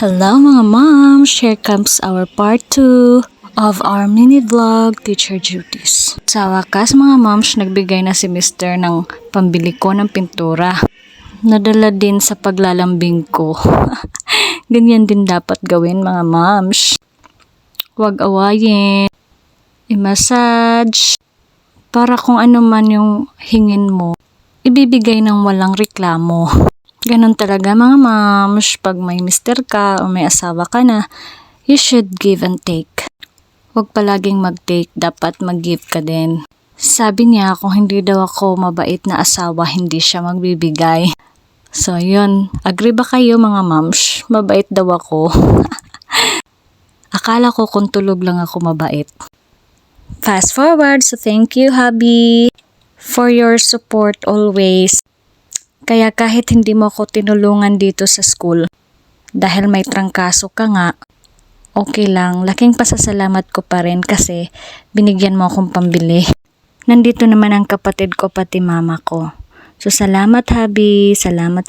Hello mga moms! Here comes our part 2 of our mini vlog teacher duties. Sa wakas mga moms, nagbigay na si Mr. ng pambili ko ng pintura. Nadala din sa paglalambing ko. Ganyan din dapat gawin mga moms. Huwag awayin. I-massage. Para kung ano man yung hingin mo, ibibigay ng walang reklamo. Ganon talaga mga moms, pag may mister ka o may asawa ka na, you should give and take. Huwag palaging mag-take, dapat mag-give ka din. Sabi niya kung hindi daw ako mabait na asawa, hindi siya magbibigay. So yun, agree ba kayo mga moms? Mabait daw ako. Akala ko kung tulog lang ako mabait. Fast forward, so thank you hubby for your support always. Kaya kahit hindi mo ako tinulungan dito sa school, dahil may trangkaso ka nga, okay lang, laking pasasalamat ko pa rin kasi binigyan mo akong pambili. Nandito naman ang kapatid ko pati mama ko. So salamat hubby, salamat.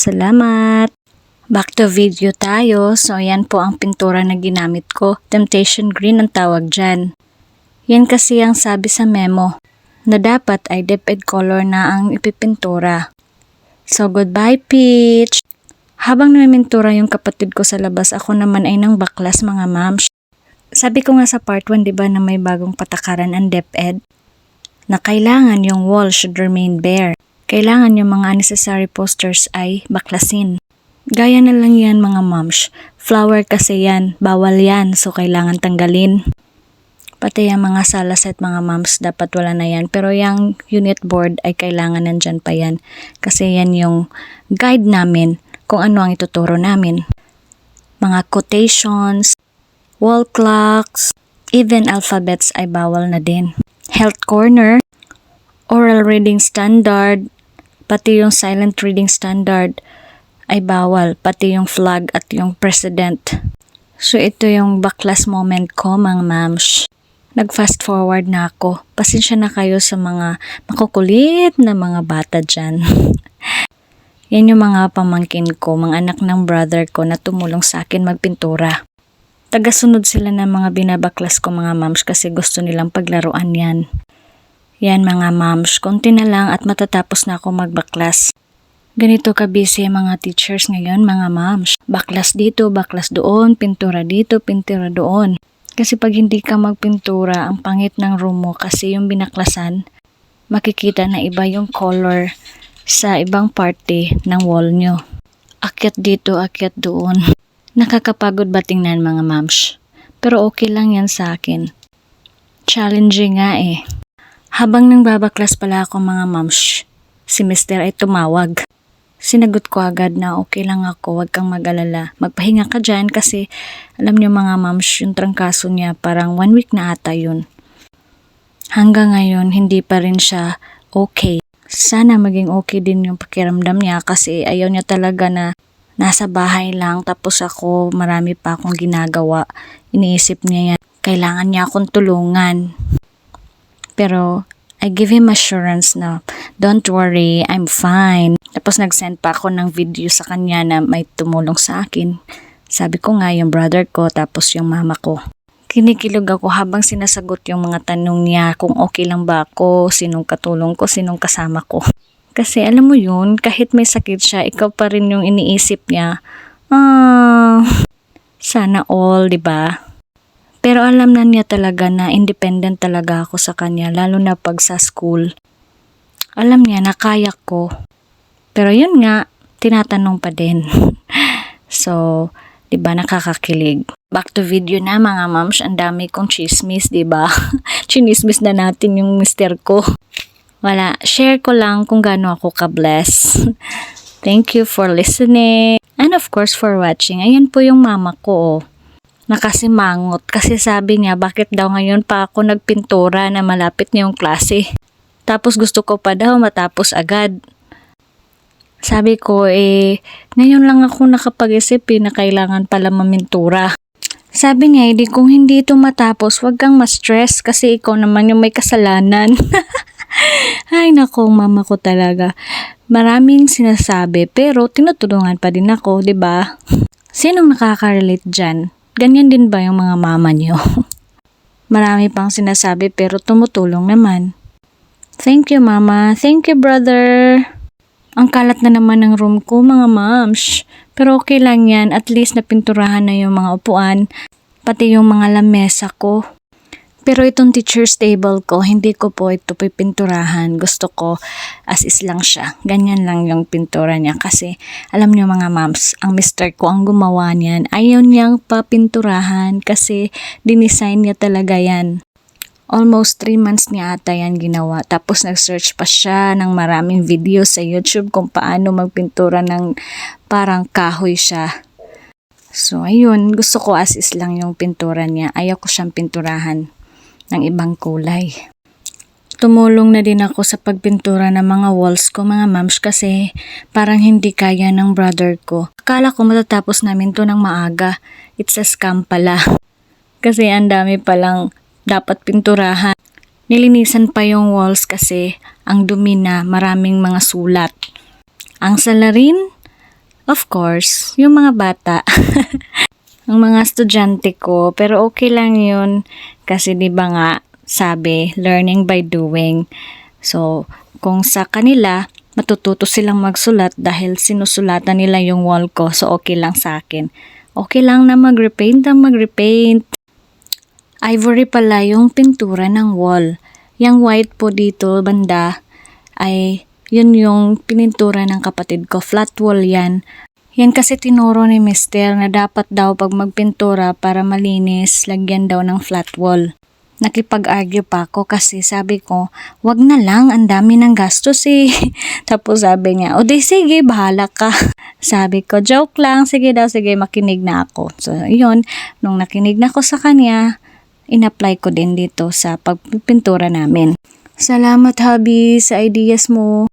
Back to video tayo. So yan po ang pintura na ginamit ko. Temptation green ang tawag dyan. Yan kasi ang sabi sa memo, na dapat ay DepEd color na ang ipipintura. So, goodbye, Peach! Habang namimintura yung kapatid ko sa labas, ako naman ay nang baklas, mga moms. Sabi ko nga sa part 1, diba, na may bagong patakaran ang DepEd? Na kailangan yung wall should remain bare. Kailangan yung mga unnecessary posters ay baklasin. Gaya na lang yan, mga moms. Flower kasi yan, bawal yan, so kailangan tanggalin. Pati yung mga sala set mga moms, dapat wala na yan. Pero yung unit board ay kailangan nandyan pa yan. Kasi yan yung guide namin kung ano ang ituturo namin. Mga quotations, wall clocks, even alphabets ay bawal na din. Health corner, oral reading standard, pati yung silent reading standard ay bawal. Pati yung flag at yung president. So ito yung baklas moment ko mga moms. Nag-fast forward na ako. Pasensya na kayo sa mga makukulit na mga bata dyan. Yan yung mga pamangkin ko, mga anak ng brother ko na tumulong sa akin magpintura. Tagasunod sila ng mga binabaklas ko mga moms kasi gusto nilang paglaruan yan. Yan mga moms, konti na lang at matatapos na ako magbaklas. Ganito ka-busy mga teachers ngayon mga moms. Baklas dito, baklas doon, pintura dito, pintura doon. Kasi pag hindi ka magpintura, ang pangit ng room mo kasi yung binaklasan, makikita na iba yung color sa ibang parte ng wall nyo. Akyat dito, akyat doon. Nakakapagod ba tingnan mga moms? Pero okay lang yan sa akin. Challenging nga eh. Habang nang babaklas pala ako mga moms, si Mr. ay tumawag. Sinagot ko agad na okay lang ako, wag kang mag-alala. Magpahinga ka dyan kasi alam niyo mga moms, yung trangkaso niya parang 1 week na ata yun. Hanggang ngayon, hindi pa rin siya okay. Sana maging okay din yung pakiramdam niya kasi ayaw niya talaga na nasa bahay lang tapos ako marami pa akong ginagawa. Iniisip niya yan, kailangan niya akong tulungan. Pero I give him assurance na don't worry, I'm fine. Tapos nag-send pa ako ng video sa kanya na may tumulong sa akin. Sabi ko nga yung brother ko tapos yung mama ko. Kinikilog ako habang sinasagot yung mga tanong niya kung okay lang ba ako, sinong katulong ko, sinong kasama ko. Kasi alam mo yun, kahit may sakit siya, ikaw pa rin yung iniisip niya. Sana all, diba? Pero alam na niya talaga na independent talaga ako sa kanya, lalo na pag sa school. Alam niya na kaya ko. Pero yun nga, tinatanong pa din. So, diba nakakakilig. Back to video na mga moms, ang dami kong chismis, diba? Chinismis na natin yung mister ko. Wala, share ko lang kung gaano ako ka-bless. Thank you for listening. And of course for watching. Ayan po yung mama ko. Nakasimangot kasi sabi niya bakit daw ngayon pa ako nagpintura na malapit na yung klase. Tapos gusto ko pa daw matapos agad. Sabi ko ngayon lang ako nakapag-isip na kailangan pala mamintura. Sabi niya kung hindi ito matapos wag kang ma-stress kasi ikaw naman yung may kasalanan. Ay nako mama ko talaga. Maraming sinasabi pero tinutulungan pa din ako, 'di ba? Sinong nakaka-relate dyan? Ganyan din ba yung mga mama niyo? Marami pang sinasabi pero tumutulong naman. Thank you, mama. Thank you, brother. Ang kalat na naman ng room ko, mga moms. Pero okay lang yan. At least napinturahan na yung mga upuan, pati yung mga lamesa ko. Pero itong teacher's table ko, hindi ko po ito pipinturahan. Gusto ko as is lang siya. Ganyan lang yung pintura niya. Kasi alam niyo mga moms, ang mister ko ang gumawa niyan. Ayaw niyang papinturahan kasi dinisign niya talaga yan. Almost 3 months niya ata yan ginawa. Tapos nag-search pa siya ng maraming video sa YouTube kung paano magpintura ng parang kahoy siya. So ayun, gusto ko as is lang yung pintura niya. Ayaw ko siyang pinturahan ng ibang kulay. Tumulong na din ako sa pagpintura ng mga walls ko mga moms kasi parang hindi kaya ng brother ko. Akala ko matatapos namin to ng maaga. It's a scam pala. Kasi ang dami palang dapat pinturahan. Nilinisan pa yung walls kasi ang dumi na, maraming mga sulat. Ang salarin, of course, yung mga bata. Ang mga estudyante ko, pero okay lang yun kasi 'di ba nga sabi, learning by doing. So, kung sa kanila matututo silang magsulat dahil sinusulatan nila yung wall ko, so okay lang sa akin. Okay lang na mag-repaint. Ivory pala yung pintura ng wall. Yung white po dito banda ay yun yung pinintura ng kapatid ko. Flat wall yan. Yan kasi tinuro ni Mister na dapat daw pag magpintura para malinis, lagyan daw ng flat wall. Nakipag-argue pa ako kasi sabi ko, wag na lang, ang dami ng gastos eh. Tapos sabi niya, o di sige, bahala ka. Sabi ko, joke lang, sige daw, sige, makinig na ako. So yun, nung nakinig na ako sa kanya, in-apply ko din dito sa pagpintura namin. Salamat hubby sa ideas mo.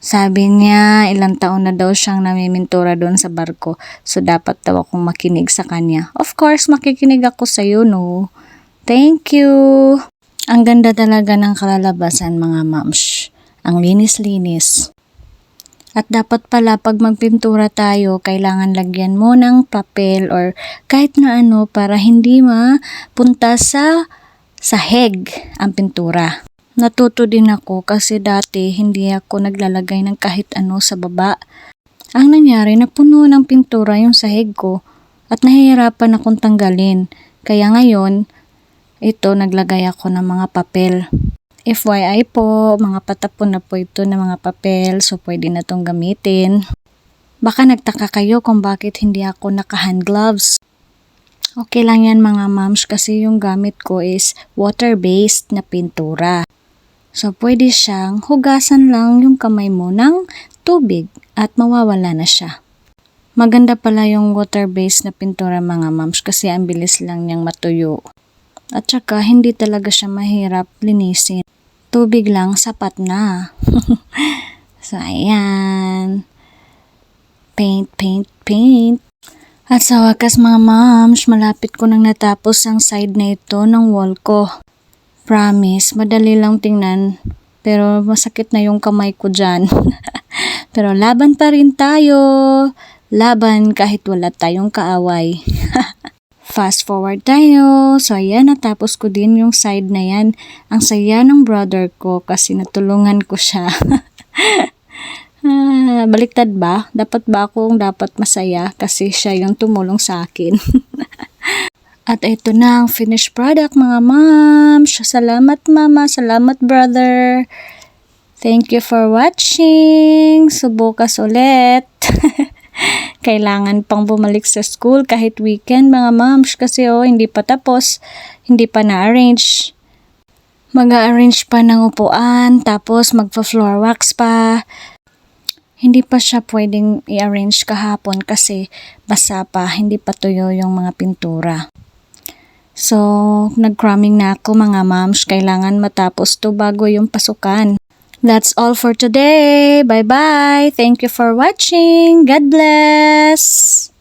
Sabi niya, ilang taon na daw siyang namimintura doon sa barko. So, dapat daw akong makinig sa kanya. Of course, makikinig ako sa'yo, no? Thank you! Ang ganda talaga ng kalalabasan, mga moms. Ang linis-linis. At dapat pala, pag magpintura tayo, kailangan lagyan mo ng papel or kahit na ano para hindi mapunta sa sahig ang pintura. Natuto din ako kasi dati hindi ako naglalagay ng kahit ano sa baba. Ang nangyari, napuno ng pintura yung sahig ko at nahihirapan akong tanggalin. Kaya ngayon, ito naglagay ako ng mga papel. FYI po, mga patapon na po ito ng mga papel so pwede na itong gamitin. Baka nagtaka kayo kung bakit hindi ako naka-hand gloves. Okay lang yan mga moms kasi yung gamit ko is water-based na pintura. So, pwede siyang hugasan lang yung kamay mo ng tubig at mawawala na siya. Maganda pala yung water-based na pintura mga moms kasi ang bilis lang niyang matuyo. At saka, hindi talaga siya mahirap linisin. Tubig lang, sapat na. So, ayan. Paint. At sa wakas mga moms, malapit ko nang natapos ang side na ito ng wall ko. Promise, madali lang tingnan. Pero masakit na yung kamay ko dyan. Pero laban pa rin tayo. Laban kahit wala tayong kaaway. Fast forward tayo. So ayan, natapos ko din yung side na yan. Ang saya ng brother ko kasi natulungan ko siya. Baliktad ba? Dapat ba akong dapat masaya kasi siya yung tumulong sa akin. At ito na ang finished product mga moms. Salamat mama, salamat brother. Thank you for watching. Subukas ulit. Kailangan pang bumalik sa school kahit weekend mga moms kasi hindi pa tapos, hindi pa na-arrange. Mag-a-arrange pa ng upuan, tapos magpa-floor wax pa. Hindi pa siya pwedeng i-arrange kahapon kasi basa pa, hindi pa tuyo yung mga pintura. So, nag-cramming na ako mga moms. Kailangan matapos to bago yung pasukan. That's all for today. Bye-bye. Thank you for watching. God bless.